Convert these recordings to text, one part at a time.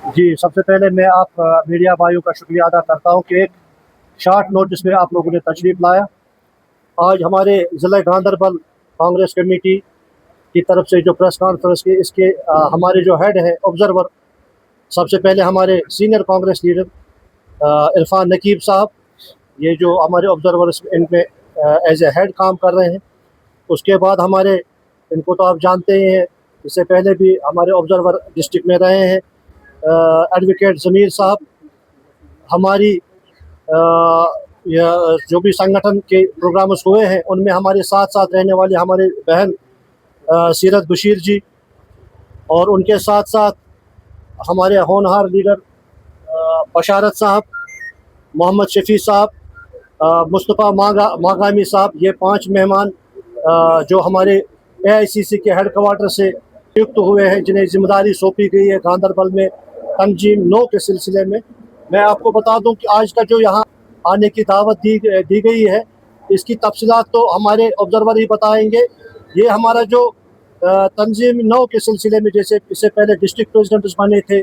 जी, सबसे पहले मैं आप मीडिया भाइयों का शुक्रिया अदा करता हूँ कि एक शॉर्ट नोटिस में आप लोगों ने तशरीफ़ लाया। आज हमारे ज़िला गांदरबल कांग्रेस कमेटी की तरफ से जो प्रेस कॉन्फ्रेंस की इसके हमारे जो हेड है ऑब्ज़र्वर, सबसे पहले हमारे सीनियर कांग्रेस लीडर इरफान नकीब साहब, ये जो हमारे ऑब्ज़र्वर्स इनमें एज ए हेड काम कर रहे हैं। उसके बाद हमारे, इनको तो आप जानते ही हैं, इससे पहले भी हमारे ऑब्ज़र्वर डिस्ट्रिक्ट में रहे हैं, एडवोकेट ज़मीर साहब। हमारी जो भी संगठन के प्रोग्राम्स हुए हैं उनमें हमारे साथ साथ रहने वाले हमारे बहन सीरत बशीर जी, और उनके साथ साथ हमारे होनहार लीडर बशारत साहब, मोहम्मद शफी साहब, मुस्तफ़ा मागामी साहब। ये 5 मेहमान जो हमारे एआईसीसी के हेड क्वार्टर से नियुक्त हुए हैं, जिन्हें जिम्मेदारी सौंपी गई है गांदरबल में तंजीम 9 के सिलसिले में। मैं आपको बता दूं कि आज का जो यहाँ आने की दावत दी गई है, इसकी तफसीलात तो हमारे ऑब्जर्वर ही बताएंगे। ये हमारा जो तंजीम 9 के सिलसिले में, जैसे इससे पहले डिस्ट्रिक्ट प्रेसिडेंट बने थे,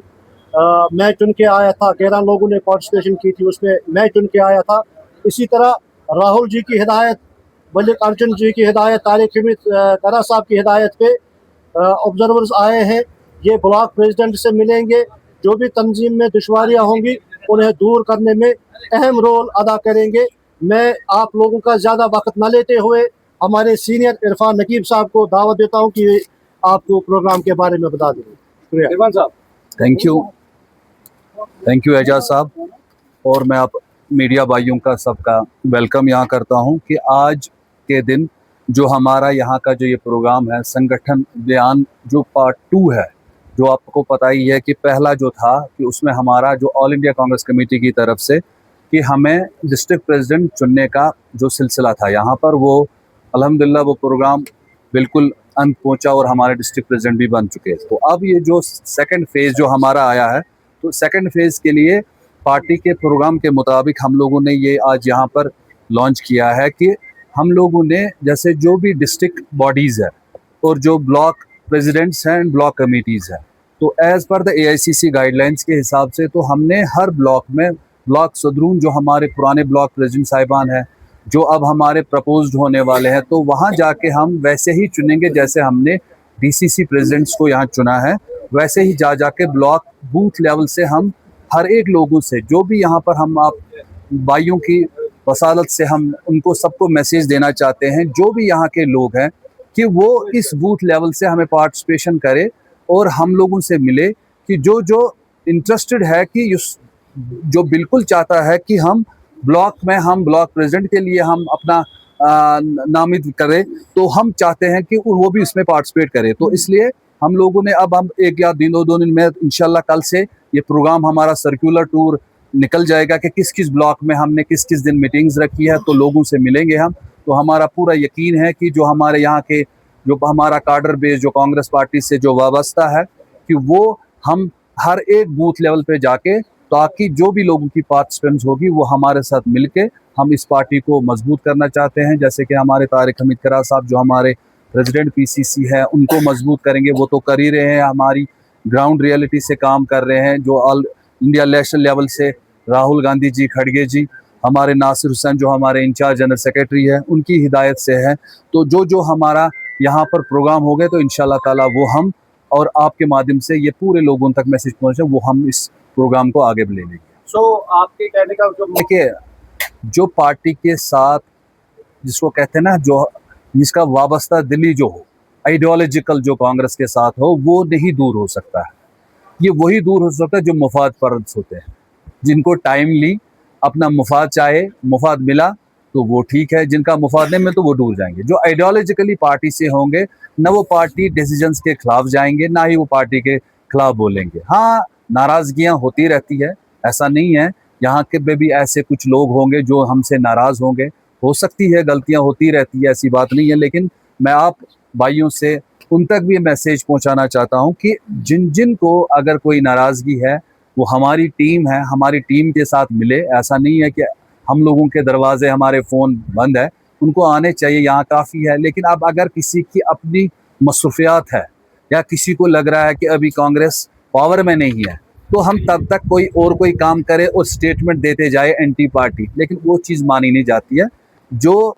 मैं चुन के आया था, 11 लोगों ने पार्टिसिपेशन की थी, उसमें मैं चुन के आया था। इसी तरह राहुल जी की हिदायत, मल्लिक अर्जुन जी की हिदायत, तारिक हमीद करा साहब की हिदायत पे ऑब्जर्वर्स आए हैं। ये ब्लॉक प्रेसिडेंट से मिलेंगे, जो भी तंजीम में दुश्वारियाँ होंगी उन्हें दूर करने में अहम रोल अदा करेंगे। मैं आप लोगों का ज़्यादा वक्त न लेते हुए हमारे सीनियर इरफान नकीब साहब को दावत देता हूँ कि आपको प्रोग्राम के बारे में बता दें। शुक्रिया इरफान साहब। थैंक यू एजाज साहब। और मैं आप मीडिया भाइयों का सबका वेलकम यहाँ करता हूँ कि आज के दिन जो हमारा यहाँ का जो ये प्रोग्राम है, संगठन बयान जो पार्ट 2 है, जो आपको पता ही है कि पहला जो था कि उसमें हमारा जो ऑल इंडिया कांग्रेस कमेटी की तरफ से कि हमें डिस्ट्रिक्ट प्रेसिडेंट चुनने का जो सिलसिला था यहाँ पर, वो अल्हम्दुलिल्लाह वो प्रोग्राम बिल्कुल अंत पहुँचा और हमारे डिस्ट्रिक्ट प्रेसिडेंट भी बन चुके। तो अब ये जो सेकंड फेज़ जो हमारा आया है, तो सेकंड फेज़ के लिए पार्टी के प्रोग्राम के मुताबिक हम लोगों ने ये आज यहाँ पर लॉन्च किया है कि हम लोगों ने जैसे जो भी डिस्ट्रिक्ट बॉडीज़ है और जो ब्लॉक प्रेसिडेंट्स हैं, ब्लॉक कमेटीज़ हैं, तो as per the AICC guidelines के हिसाब से तो हमने हर ब्लॉक में ब्लॉक सदरून जो हमारे पुराने ब्लॉक प्रेसिडेंट साहिबान हैं, जो अब हमारे प्रपोज्ड होने वाले हैं, तो वहाँ जाके हम वैसे ही चुनेंगे जैसे हमने डीसीसी प्रेसिडेंट्स को यहाँ चुना है। वैसे ही जाके ब्लॉक बूथ लेवल से हम हर एक लोगों से, जो भी यहाँ पर हम आप भाइयों की वसालत से हम उनको सबको मैसेज देना चाहते हैं, जो भी यहाँ के लोग हैं, कि वो इस बूथ लेवल से हमें पार्टिसिपेशन करे और हम लोगों से मिले कि जो जो इंटरेस्टेड है, कि जो बिल्कुल चाहता है कि हम ब्लॉक में हम ब्लॉक प्रेसिडेंट के लिए हम अपना नामित करें, तो हम चाहते हैं कि वो भी इसमें पार्टिसिपेट करे। तो इसलिए हम लोगों ने अब हम एक या दो दिन में इंशाल्लाह कल से ये प्रोग्राम हमारा सर्कुलर टूर निकल जाएगा कि किस किस ब्लॉक में हमने किस किस दिन मीटिंग्स रखी है, तो लोगों से मिलेंगे हम। तो हमारा पूरा यकीन है कि जो हमारे यहाँ के जो हमारा कार्डर बेस जो कांग्रेस पार्टी से जो वाबस्ता है, कि वो हम हर एक बूथ लेवल पे जाके, ताकि जो भी लोगों की पार्टिसिपेंस होगी वो हमारे साथ मिलके हम इस पार्टी को मजबूत करना चाहते हैं। जैसे कि हमारे तारिक हमीद करा साहब जो हमारे प्रेसिडेंट पीसीसी है, उनको मजबूत करेंगे, वो तो कर ही रहे हैं, हमारी ग्राउंड रियलिटी से काम कर रहे हैं। जो ऑल इंडिया नेशनल लेवल से राहुल गांधी जी खड़गे जी, हमारे नासिर हुसैन जो हमारे इंचार्ज जनरल सेक्रेटरी है, उनकी हिदायत से है। तो जो जो हमारा यहाँ पर प्रोग्राम हो गए, तो इंशाल्लाह ताला वो हम और आपके माध्यम से ये पूरे लोगों तक मैसेज पहुँचे, वो हम इस प्रोग्राम को आगे ले लेंगे। आपके कहने का जो देखिए, जो पार्टी के साथ जिसको कहते हैं ना, जो जिसका वाबस्ता दिली जो हो, आइडियोलॉजिकल जो कांग्रेस के साथ हो, वो नहीं दूर हो सकता है। ये वही दूर हो सकता है जो मुफाद परस्त होते हैं, जिनको टाइमली अपना मुफाद चाहे, मुफाद मिला तो वो ठीक है, जिनका मुफाद नहीं मिला तो वो दूर जाएंगे। जो आइडियोलॉजिकली पार्टी से होंगे, न वो पार्टी डिसीजंस के खिलाफ जाएंगे, ना ही वो पार्टी के खिलाफ बोलेंगे। हाँ, नाराज़गियाँ होती रहती है, ऐसा नहीं है। यहाँ के पे भी ऐसे कुछ लोग होंगे जो हमसे नाराज़ होंगे, हो सकती है, गलतियाँ होती रहती है, ऐसी बात नहीं है। लेकिन मैं आप भाइयों से उन तक भी मैसेज पहुंचाना चाहता हूं कि जिन जिन को अगर कोई नाराज़गी है, वो हमारी टीम है, हमारी टीम के साथ मिले। ऐसा नहीं है कि हम लोगों के दरवाजे, हमारे फ़ोन बंद है, उनको आने चाहिए, यहाँ काफ़ी है। लेकिन अब अगर किसी की अपनी मसरूफियात है, या किसी को लग रहा है कि अभी कांग्रेस पावर में नहीं है, तो हम तब तक कोई काम करे और स्टेटमेंट देते जाए एंटी पार्टी, लेकिन वो चीज़ मानी नहीं जाती है। जो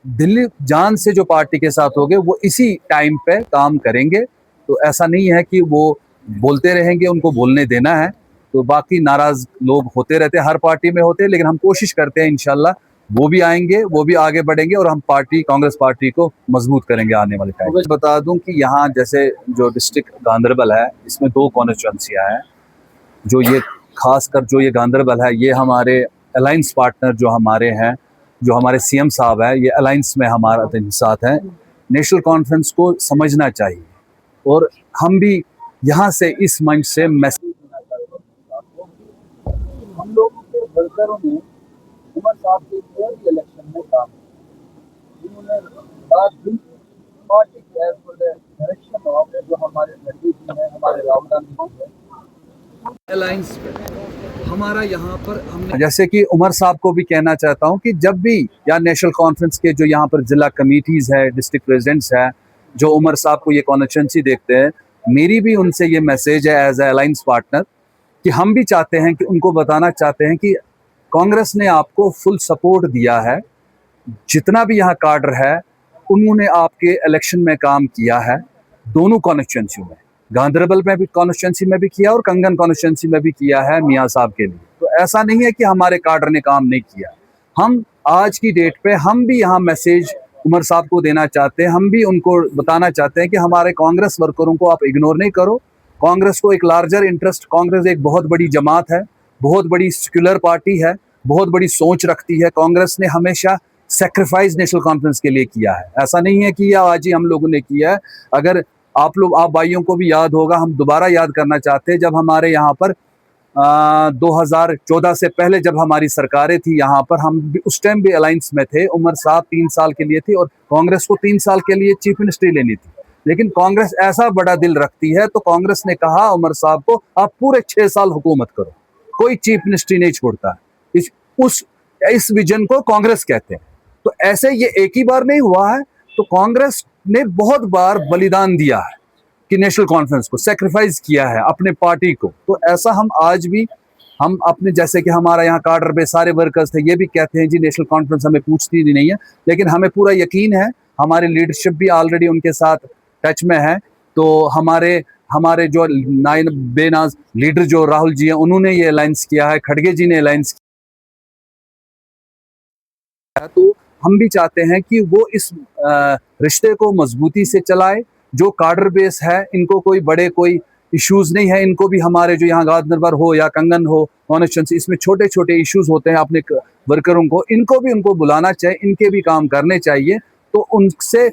दिल्ली जान से जो पार्टी के साथ होंगे वो इसी टाइम पे काम करेंगे। तो ऐसा नहीं है कि वो बोलते रहेंगे, उनको बोलने देना है। तो बाकी नाराज लोग होते रहते हैं, हर पार्टी में होते हैं, लेकिन हम कोशिश करते हैं इंशाल्लाह वो भी आएंगे, वो भी आगे बढ़ेंगे और हम कांग्रेस पार्टी को मजबूत करेंगे आने वाले टाइम। बता दूं कि यहाँ जैसे जो डिस्ट्रिक्ट गांधरबल है, इसमें 2 कॉन्स्टिट्यूंसियां हैं। जो ये खासकर जो ये गांधरबल है, ये हमारे अलायंस पार्टनर जो हमारे हैं, जो हमारे सीएम साहब है, ये अलायंस में हमारा साथ है। नेशनल कॉन्फ्रेंस को समझना चाहिए और हम भी यहाँ से इस मंच से मैसेज देना चाहते हैं। हम लोगों के वर्करों ने उमर साहब के इलेक्शन में काम किया, उन्होंने रात दिन पार्टी के डायरेक्शन ऑफ जो हमारे मोदी जी हैं, हमारे राहुल गांधी जी हैं, अलायंस पे हमारा यहाँ पर हमने, जैसे कि उमर साहब को भी कहना चाहता हूँ कि जब भी या नेशनल कॉन्फ्रेंस के जो यहाँ पर जिला कमेटीज है, डिस्ट्रिक्ट प्रेसिडेंट्स है, जो उमर साहब को ये कॉन्स्टिट्यूंसी देखते हैं, मेरी भी उनसे ये मैसेज है एज ए अलायंस पार्टनर कि हम भी चाहते हैं कि उनको बताना चाहते हैं कि कांग्रेस ने आपको फुल सपोर्ट दिया है। जितना भी यहाँ काडर है उन्होंने आपके इलेक्शन में काम किया है, दोनों कॉन्स्टिट्यूंसी में, गांधरबल में भी कॉन्स्टिट्यूंसी में भी किया और कंगन कॉन्स्टिट्यूंसी में भी किया है मियाँ साहब के लिए। तो ऐसा नहीं है कि हमारे काडर ने काम नहीं किया। हम आज की डेट पे हम भी यहाँ मैसेज उमर साहब को देना चाहते हैं, हम भी उनको बताना चाहते हैं कि हमारे कांग्रेस वर्करों को आप इग्नोर नहीं करो। कांग्रेस को एक लार्जर इंटरेस्ट, कांग्रेस एक बहुत बड़ी जमात है, बहुत बड़ी सेक्युलर पार्टी है, बहुत बड़ी सोच रखती है। कांग्रेस ने हमेशा सेक्रीफाइस नेशनल कॉन्फ्रेंस के लिए किया है, ऐसा नहीं है कि यह आज ही हम लोगों ने किया है। अगर आप भाइयों को भी याद होगा, हम दोबारा याद करना चाहते हैं, जब हमारे यहाँ पर 2014 से पहले जब हमारी सरकारें थी यहाँ पर, हम भी उस टाइम भी अलायंस में थे। उमर साहब 3 साल के लिए थे और कांग्रेस को 3 साल के लिए चीफ मिनिस्ट्री लेनी थी, लेकिन कांग्रेस ऐसा बड़ा दिल रखती है तो कांग्रेस ने कहा उमर साहब को आप पूरे 6 साल हुकूमत करो, कोई चीफ मिनिस्ट्री नहीं छोड़ता। इस विजन को कांग्रेस कहते हैं। तो ऐसे ये एक ही बार नहीं हुआ है, तो कांग्रेस ने बहुत बार बलिदान दिया है कि नेशनल कॉन्फ्रेंस को सेक्रीफाइस किया है अपने पार्टी को। तो ऐसा हम आज भी, हम अपने, जैसे कि हमारा यहाँ काडर पे सारे वर्कर्स थे, ये भी कहते हैं जी नेशनल कॉन्फ्रेंस हमें पूछती नहीं है, लेकिन हमें पूरा यकीन है, हमारी लीडरशिप भी ऑलरेडी उनके साथ टच में है। तो हमारे जो बेनाज लीडर जो राहुल जी हैं, उन्होंने ये अलायंस किया है, खड़गे जी ने अलायंस किया है। तो हम भी चाहते हैं कि वो इस रिश्ते को मजबूती से चलाए। जो काडर बेस है, इनको कोई इश्यूज नहीं है, इनको भी हमारे जो यहाँ गांधरबल हो या कंगन हो कॉन्स्टिट्यूंसी, इसमें छोटे छोटे इश्यूज होते हैं अपने वर्करों को, इनको भी उनको बुलाना चाहिए, इनके भी काम करने चाहिए। तो उससे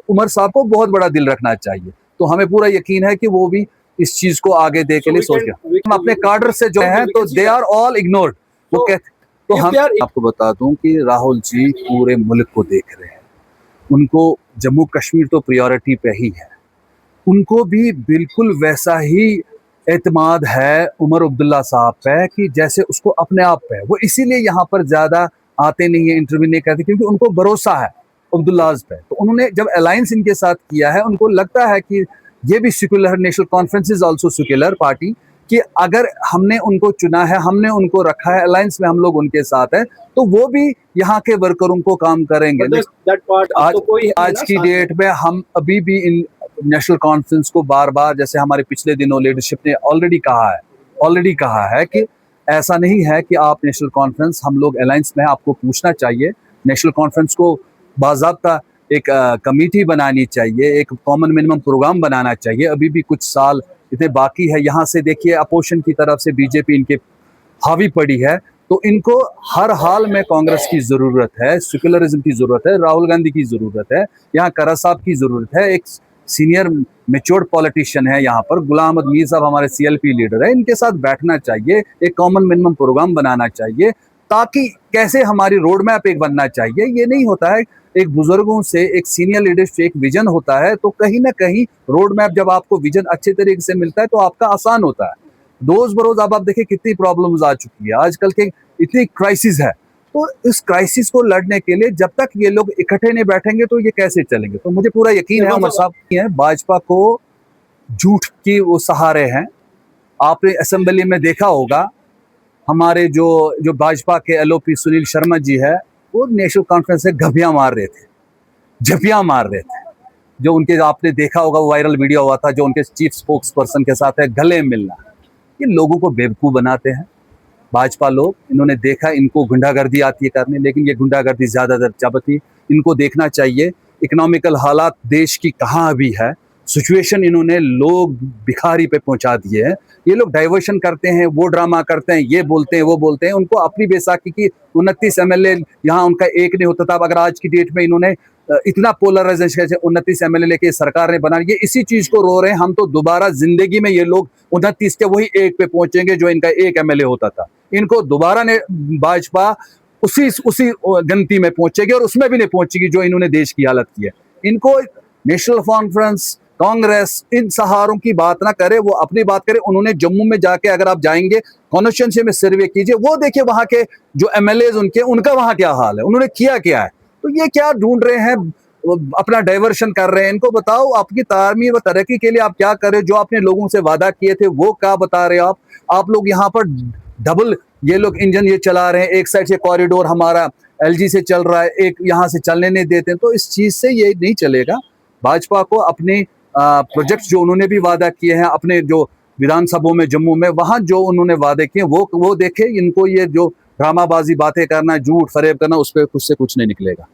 उमर साहब को बहुत बड़ा दिल रखना चाहिए। तो हमें पूरा यकीन है कि वो भी इस चीज को आगे दे के लिए सोच रहे। हम अपने काडर से जो है तो दे आर ऑल इग्नोर्ड, वो कहते। तो हम आपको बता दूं कि राहुल जी पूरे मुल्क को देख रहे हैं, उनको जम्मू कश्मीर तो प्रायोरिटी पे ही है, उनको भी बिल्कुल वैसा ही एतमाद है उमर अब्दुल्ला साहब पे कि जैसे उसको अपने आप पे। वो इसीलिए यहाँ पर ज्यादा आते नहीं है, इंटरव्यू नहीं करते, क्योंकि उनको भरोसा है अब्दुल्लाज पे। तो उन्होंने जब अलायंस इनके साथ किया है, उनको लगता है कि ये भी secular, national conference is also secular party, कि अगर हमने उनको चुना है, हमने उनको रखा है अलायंस में, हम लोग उनके साथ हैं, तो वो भी यहाँ के वर्करों को काम करेंगे। आज की डेट में हम अभी भी इन नेशनल कॉन्फ्रेंस को बार बार, जैसे हमारे पिछले दिनों लीडरशिप ने ऑलरेडी कहा है कि ऐसा नहीं है कि आप नेशनल कॉन्फ्रेंस, हम लोग अलायंस में, आपको पूछना चाहिए। नेशनल कॉन्फ्रेंस को बाज़ाब्ता एक कमेटी बनानी चाहिए, एक कॉमन मिनिमम प्रोग्राम बनाना चाहिए। अभी भी कुछ साल इतने बाकी है। यहाँ से देखिए अपोजिशन की तरफ से बीजेपी इनके हावी पड़ी है, तो इनको हर हाल में कांग्रेस की जरूरत है, सेक्युलरिज्म की जरूरत है, राहुल गांधी की जरूरत है, यहाँ करा साहब की जरूरत है, एक सीनियर मेच्योर्ड पॉलिटिशियन है यहाँ पर, गुलाम अहमद मीर साहब हमारे सीएलपी लीडर है, इनके साथ बैठना चाहिए, एक कॉमन मिनिमम प्रोग्राम बनाना चाहिए, ताकि कैसे हमारी रोड मैप एक बनना चाहिए। ये नहीं होता है, एक बुजुर्गों से, एक सीनियर लीडर से एक विजन होता है, तो कहीं ना कहीं रोड मैप जब आपको विजन अच्छे तरीके से मिलता है तो आपका आसान होता है। रोज बरोज अब आप देखिए कितनी प्रॉब्लम्स आ चुकी है, आजकल के इतनी क्राइसिस है, तो इस क्राइसिस को लड़ने के लिए जब तक ये लोग इकट्ठे नहीं बैठेंगे तो ये कैसे चलेंगे। तो मुझे पूरा यकीन है उमर साहब है, भाजपा को झूठ की वो सहारे हैं, आपने असेंबली में देखा होगा, हमारे जो भाजपा के एलओपी सुनील शर्मा जी है, वो नेशनल कॉन्फ्रेंस से झपियां मार रहे थे। जो उनके, आपने देखा होगा, वो वायरल वीडियो हुआ था, जो उनके चीफ स्पोक्स पर्सन के साथ है, गले मिलना। ये लोगों को बेवकूफ़ बनाते हैं भाजपा लोग। इन्होंने देखा, इनको गुंडागर्दी आती है करने, लेकिन ये गुंडागर्दी ज़्यादातर चबती। इनको देखना चाहिए इकोनॉमिकल हालात देश की कहाँ अभी है, सिचुएशन इन्होंने लोग भिखारी पे पहुंचा दिए हैं। ये लोग डाइवर्शन करते हैं, वो ड्रामा करते हैं, ये बोलते हैं, वो बोलते हैं। उनको अपनी बैसाखी की 29 एमएलए, यहाँ उनका एक नहीं होता था। अगर आज की डेट में इन्होंने इतना पोलराइजेशन, 29 एमएलए लेके सरकार ने बना, ये इसी चीज को रो रहे हैं। हम तो दोबारा जिंदगी में ये लोग 29 के वही एक पे पहुंचेंगे जो इनका एक एमएलए होता था। इनको दोबारा ने भाजपा उसी गिनती में पहुंचेगी, और उसमें भी नहीं पहुंचेगी जो इन्होंने देश की हालत की है। इनको नेशनल कॉन्फ्रेंस, कांग्रेस, इन सहारों की बात ना करे, वो अपनी बात करे। उन्होंने जम्मू में जाके, अगर आप जाएंगे कॉन्स्टिट्यूएंसी में सर्वे कीजिए, वो देखिए वहां के जो एमएलए उनका वहां क्या हाल है, उन्होंने किया क्या है। तो ये क्या ढूंढ रहे हैं, अपना डाइवर्शन कर रहे हैं। इनको बताओ आपकी तामीर व तरक्की के लिए आप क्या कर रहे हो, जो आपने लोगों से वादा किए थे वो क्या बता रहे हो आप लोग यहाँ पर डबल ये लोग इंजन ये चला रहे हैं। एक साइड से कॉरिडोर हमारा एलजी से चल रहा है, एक यहाँ से चलने नहीं देते, तो इस चीज से ये नहीं चलेगा। भाजपा को अपने प्रोजेक्ट जो उन्होंने भी वादा किए हैं, अपने जो विधानसभा में जम्मू में, वहां जो उन्होंने वादे किए वो देखे। इनको ये जो ड्रामाबाजी बातें करना, झूठ फरेब करना, उस पर कुछ से कुछ नहीं निकलेगा।